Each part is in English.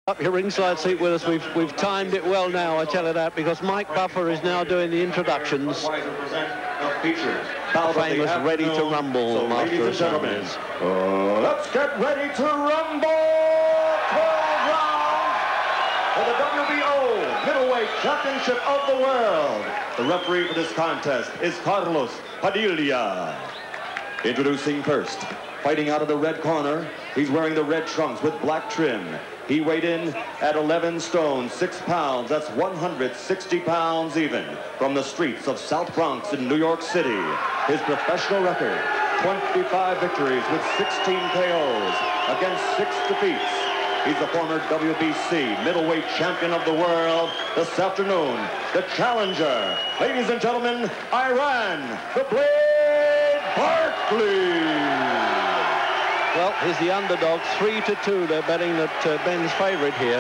Up your ringside seat with us. We've timed it well now, I tell you that, because Mike Buffer is now doing the introductions. Famous Ready to Rumble, so Master of Ceremonies. Let's get ready to rumble! 12 rounds for the WBO Middleweight Championship of the World. The referee for this contest is Carlos Padilla. Introducing first, fighting out of the red corner, he's wearing the red trunks with black trim. He weighed in at 11 stone, 6 pounds. That's 160 pounds even. From the streets of South Bronx in New York City. His professional record, 25 victories with 16 KOs against 6 defeats. He's the former WBC middleweight champion of the world. This afternoon, the challenger, ladies and gentlemen, Iran, the Blade, Barkley. Well, he's the underdog, 3-2. They're betting that Benn's favorite here.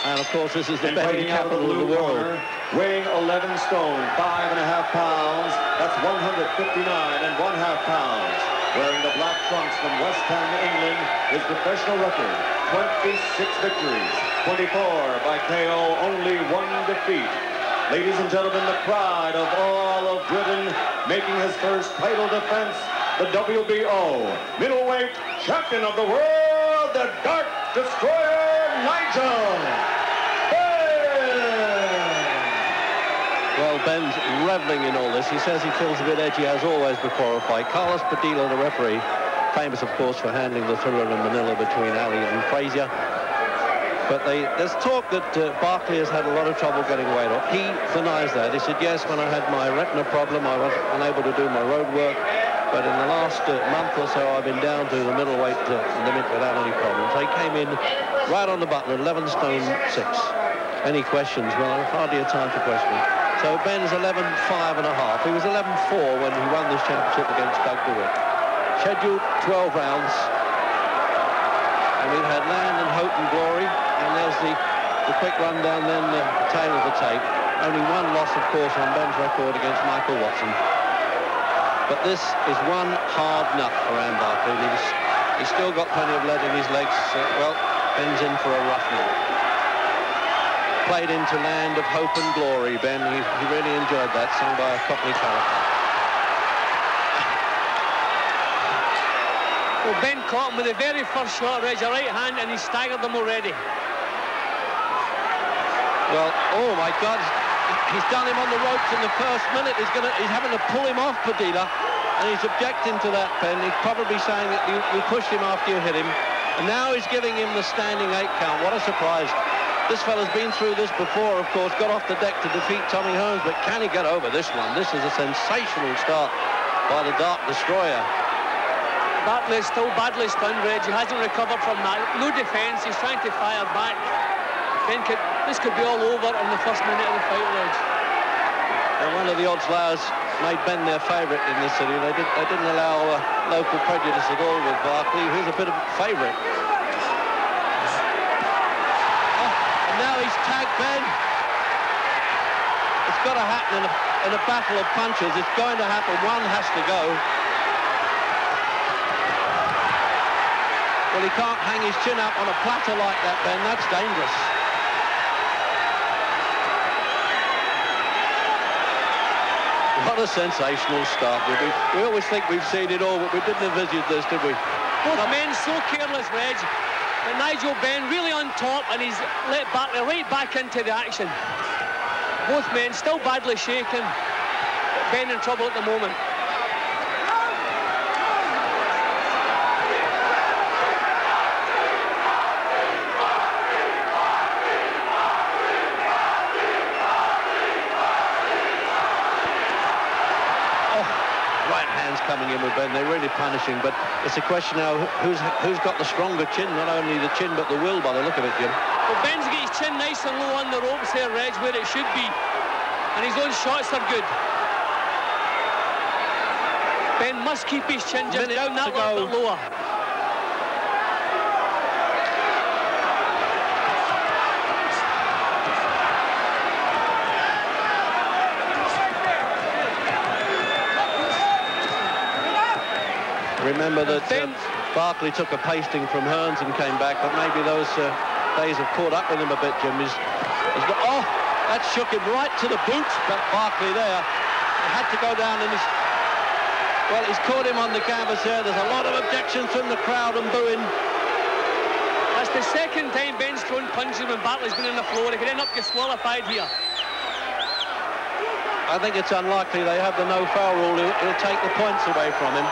And of course, this is the betting capital of the world. Corner, weighing 11 stone, 5.5 pounds. That's 159.5 pounds. Wearing the black trunks from West Ham, England, his professional record, 26 victories, 24 by KO, only 1 defeat. Ladies and gentlemen, the pride of all of Britain, making his first title defense, the WBO Middleweight Champion of the World, the Dark Destroyer, Nigel. Benn. Well, Benn's reveling in all this. He says he feels a bit edgy, as always, before a fight. Carlos Padilla, the referee, famous, of course, for handling the thriller in Manila between Ali and Frazier. But there's talk that Barkley has had a lot of trouble getting weight off. He denies that. He said, yes, when I had my retina problem, I was unable to do my road work. But in the last month or so, I've been down to the middleweight limit without any problems. They came in right on the button at 11 stone 6. Any questions? Well, I've hardly had time for questioning. So Benn's 11.5 and a half. He was 11.4 when he won this championship against Doug DeWitt. Scheduled 12 rounds. And we've had Land and Hope and Glory. And there's the quick rundown then, the tail of the tape. Only 1 loss, of course, on Benn's record against Michael Watson. But this is one hard nut for Ann Barkley. He's still got plenty of lead in his legs. Well, Benn's in for a rough night. Played into Land of Hope and Glory, Ben. He really enjoyed that, sung by a Cockney character. Well, Ben caught him with the very first shot, raised a right hand, and he staggered them already. Well, oh my God. He's done him on the ropes in the first minute. He's having to pull him off, Padilla, and he's objecting to that, Ben. He's probably saying that you pushed him after you hit him, and now he's giving him the standing 8 count. What a surprise. This fella's been through this before, of course, got off the deck to defeat Tommy Hearns, but can he get over this one? This is a sensational start by the Dark Destroyer. Barkley is still badly stunned, Reg. He hasn't recovered from that. No defence. He's trying to fire back. This could be all over in the first minute of the fight, Reg. Well, one of the odds layers made Ben their favourite in this city. They didn't allow local prejudice at all with Barkley, who's a bit of a favourite. Oh, and now he's tagged Ben. It's got to happen in a battle of punches. It's going to happen. One has to go. Well, he can't hang his chin up on a platter like that, Ben. That's dangerous. What a sensational start. We always think we've seen it all, but we didn't envisage this, did we? Both men so careless, Reg. But Nigel Benn really on top, and he's let Barkley right back into the action. Both men still badly shaken. Benn in trouble at the moment. Coming in with Ben, they're really punishing, but it's a question now who's got the stronger chin, not only the chin but the will by the look of it, Jim. Well, Ben's got his chin nice and low on the ropes there, Reg, where it should be, and his own shots are good. Ben must keep his chin just down that little bit lower. Remember that Barkley took a pasting from Hearns and came back, but maybe those days have caught up with him a bit, Jim. Oh, that shook him right to the boots, but Barkley there. He had to go down and he's caught him on the canvas here. There's a lot of objections from the crowd and booing. That's the second time Benn's thrown punches when Barkley's been on the floor. He could end up disqualified here. I think it's unlikely they have the no-foul rule. He'll take the points away from him.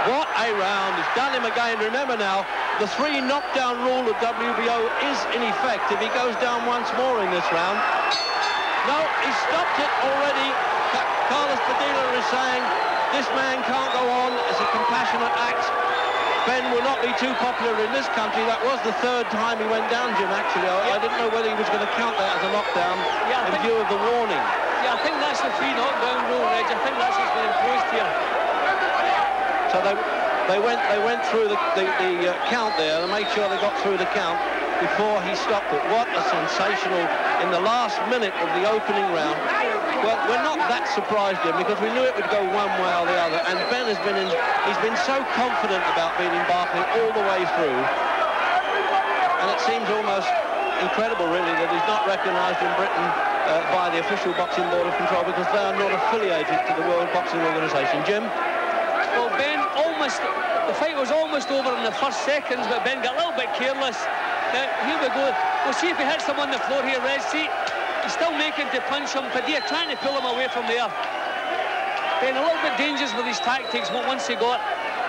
What a round. He's done him again. Remember now, the 3 knockdown rule of WBO is in effect if he goes down once more in this round. No, he stopped it already. Carlos Padilla is saying this man can't go on. It's a compassionate act. Benn will not be too popular in this country. That was the 3rd time he went down, Jim, actually. I didn't know whether he was going to count that as a knockdown in view of the warning. Yeah, I think that's the 3 knockdown rule, Reg. I think that's what's been imposed here. So they went through the count there to make sure they got through the count before he stopped it. What a sensational, in the last minute of the opening round. Well, we're not that surprised, Jim, because we knew it would go one way or the other. And Benn has been he's been so confident about beating Barkley all the way through. And it seems almost incredible, really, that he's not recognised in Britain by the official Boxing Board of Control because they are not affiliated to the World Boxing Organisation. Jim? Well, Benn the fight was almost over in the first seconds, but Benn got a little bit careless. Now, here we go. We'll see if he hits him on the floor here, Reg. See, he's still making to punch him. Padilla trying to pull him away from there. Benn a little bit dangerous with his tactics once he got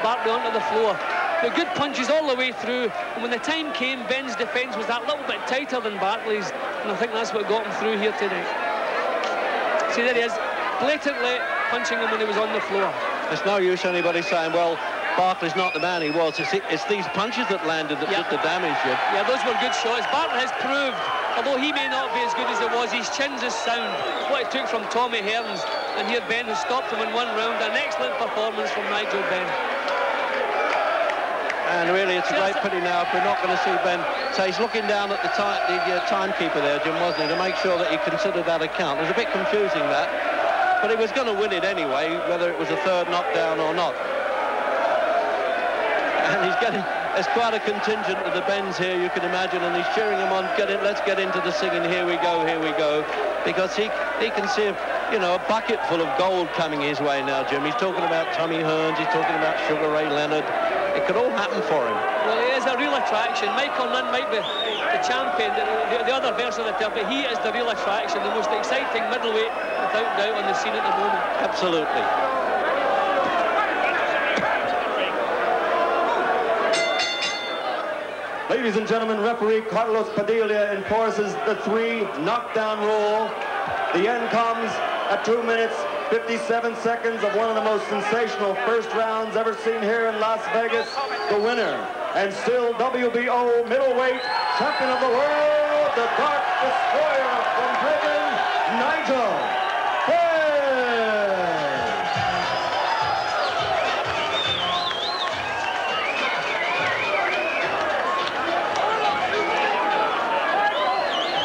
Barkley onto the floor. The good punches all the way through. And when the time came, Benn's defence was that little bit tighter than Barkley's. And I think that's what got him through here tonight. See, there he is, blatantly punching him when he was on the floor. There's no use anybody saying, well, Barkley's not the man he was. It's these punches that landed that did the damage. Yeah, those were good shots. Barkley has proved, although he may not be as good as he was, his chin's is sound. What it took from Tommy Hearns, and here Benn has stopped him in 1 round. An excellent performance from Nigel Benn. And really, it's a great pity now if we're not going to see Benn. So he's looking down at the timekeeper there, Jim, wasn't he, to make sure that he considered that a count. It was a bit confusing, that. But he was going to win it anyway, whether it was a 3rd knockdown or not. And there's quite a contingent of the Benns here, you can imagine, and he's cheering them on. Let's get into the singing, here we go, because he can see, a bucket full of gold coming his way now, Jim. He's talking about Tommy Hearns, he's talking about Sugar Ray Leonard. It could all happen for him. Well, he is a real attraction. Michael Nunn might be the champion, the other version of the term, but he is the real attraction, the most exciting middleweight, without doubt, on the scene at the moment. Absolutely. Ladies and gentlemen, referee Carlos Padilla enforces the 3 knockdown rule. The end comes at 2 minutes, 57 seconds of one of the most sensational first rounds ever seen here in Las Vegas. The winner, and still WBO Middleweight Champion of the World, the Dark Destroyer from Britain, Nigel Benn.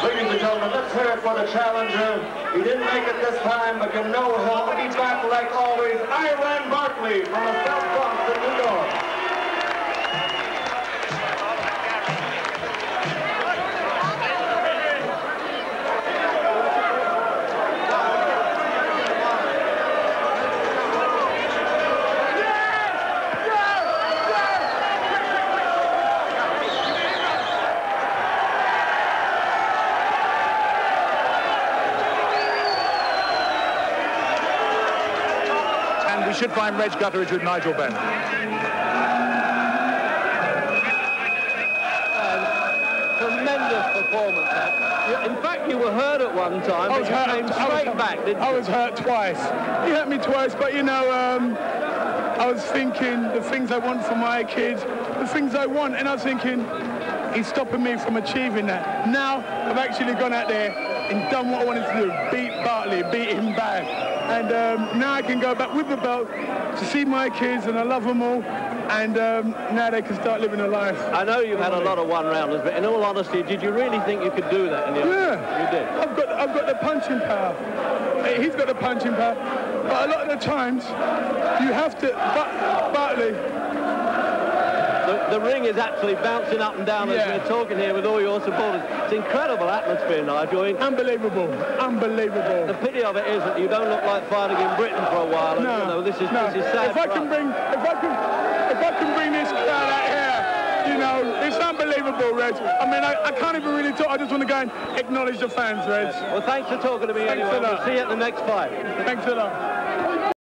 Ladies and gentlemen, let's hear it for the challenger. He didn't make it this time, but you know he'll be back like always. Iran Barkley from the South Bronx in New York. We should find Reg Gutteridge with Nigel Benn. Tremendous performance. In fact, you were hurt at one time, but you came straight back, didn't you? I was hurt twice. He hurt me twice, but I was thinking the things I want for my kids, the things I want, and I was thinking, he's stopping me from achieving that. Now, I've actually gone out there and done what I wanted to do, beat Barkley, beat him bad. And now I can go back with the belt to see my kids, and I love them all. And now they can start living a life. I know you've had a lot of one-rounders, but in all honesty, did you really think you could do that in the end? Yeah. You did? I've got the punching power. He's got the punching power. But a lot of the times, you have to... Barkley... The ring is actually bouncing up and down as we're talking here with all your supporters. It's incredible atmosphere, Nigel. Unbelievable, unbelievable. The pity of it is that you don't look like fighting in Britain for a while. And, you know, this is sad. If I can bring this crowd out here, you know, it's unbelievable, Reg. I mean, I can't even really talk. I just want to go and acknowledge the fans, Reg. Well, thanks for talking to me anyway. We'll see you at the next fight. Thanks a lot.